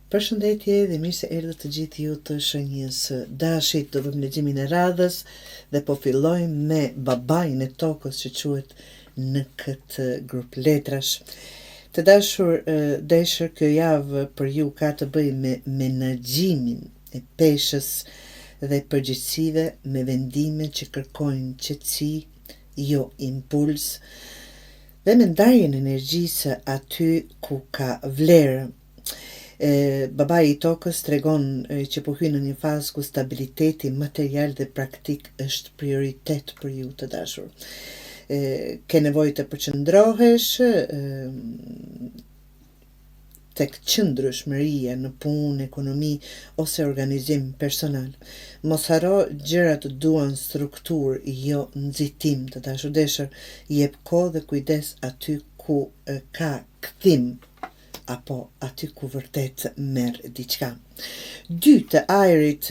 Përshëndetje dhe mirë se erdhët të gjithë ju të shenjës dashit. Do vëmë leximin e radhës dhe po fillojmë me babain e tokës që quhet në këtë grup letrash. Të dashur, deshër kjo javë për ju ka të bëjë me menaxhimin e peshës dhe përgjegjësive, me vendime që kërkojnë qetësi, jo impuls, dhe me ndarjen e energjisë aty ku ka vlerë. Babai i tokës tregon që po hyn në një fazë ku stabiliteti material dhe praktik është prioritet për ju të dashur. Ke nevojë të përqendrohesh tek qëndrueshmëria në punë, ekonomi ose organizim personal. Mos haro, gjërat duan strukturë, jo nxitim të dashur. Deshër, jep kohë dhe kujdes aty ku ka kthim, apo aty ku vërtet merr diçka. 2 të ajrit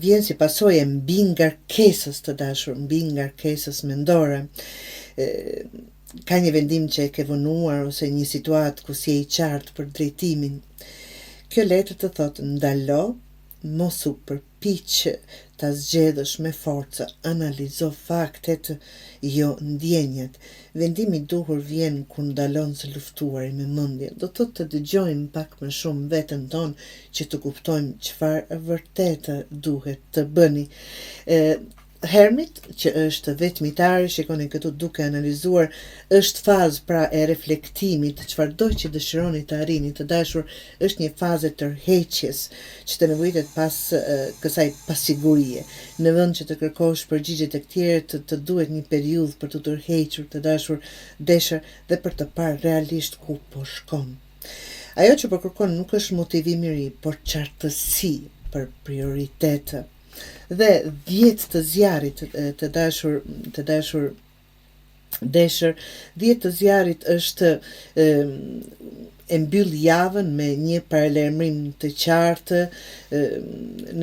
vjen si pasojë mbi ngarkesës të dashur, mbi ngarkesës mendore. Ka një vendim që e ke vonuar ose një situatë ku si e i qartë për drejtimin. Kjo letër të thotë ndalo, mos u përpiq ta zgjedhësh me forcë, analizo faktet, jo ndjenjat. Vendimi i duhur vjen kur ndalon së luftuari me mendje. Do të thotë të dëgjojmë pak më shumë veten tonë që të kuptojmë çfarë vërtet duhet të bëni. Hermit, që është vetmitari, shikoni këtu duke analizuar, është fazë pra e reflektimit, çfarëdo që dëshironi të arrini të dashur, është një fazë tërheqjes që të nevojitet pas kësaj pasigurie. Në vend që të kërkosh përgjigje tek tjerët, të duhet një periudhë për të tërhequr të dashur deshër dhe për të parë realisht ku po shkon. Ajo që po kërkon nuk është motivi i ri, por qartësi për prioritet. Dhe 10 të zjarit të dashur deshër, 10 të zjarit është e mbyll javën me një paralajmërim të qartë.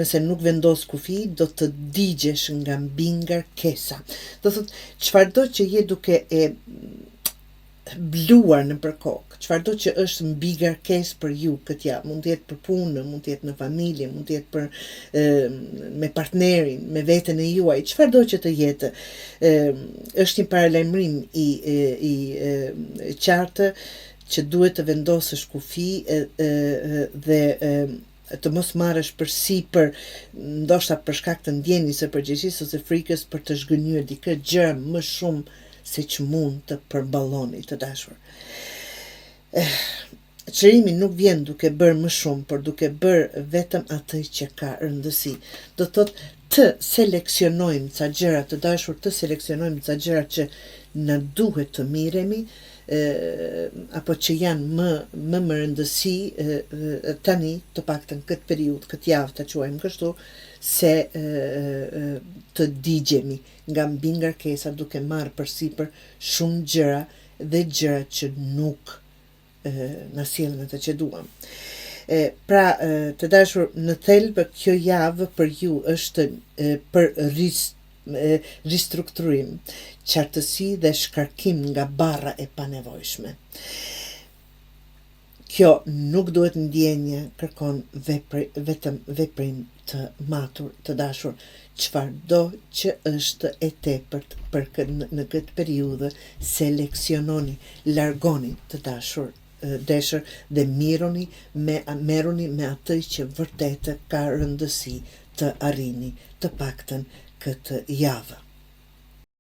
Nëse nuk vendos kufi, do të digjesh nga mbi ngarkesa. Do thotë çfarëdo që je duke e bluar në përkok, çfarëdo që është mbi ngarkesë për ju këtë javë, mund të jetë për punë, mund të jetë në familje, mund të jetë për me partnerin, me veten e juaj, çfarëdo që të jetë, është një paralajmërim i qartë që duhet të vendosësh kufi dhe të mos marrësh përsipër, ndoshta për shkak të ndjenjës së përgjegjësisë ose frikës për të zhgënjur dikë gjë më shumë se që mund të përballoni të dashur. Çlirimi nuk vjen duke bërë më shumë, por duke bërë vetëm atë që ka rëndësi. Do të thotë të seleksionojmë ca gjëra të dashur, të seleksionojmë ca gjëra që na duhet të miremi, apo që janë më rëndësi tani, të paktën këtë periudhë, këtë javë ta quajmë kështu, se të digjemi nga mbi ngarkesa duke marrë përsipër shumë gjëra dhe gjëra që nuk na sjellin atë që duam. Pra, të dashur, në thelb kjo javë për ju është për ristrukturim, qartësi dhe shkarkim nga barra e panevojshme. Kjo nuk duhet ndjenje, kërkon vetëm veprim të matur të dashur. Çfarëdo që është e tepërt në këtë periudhë, seleksiononi, largoni të dashur deshër dhe merruni me atë që vërtet ka rëndësi të arrini, të paktën këtë javë.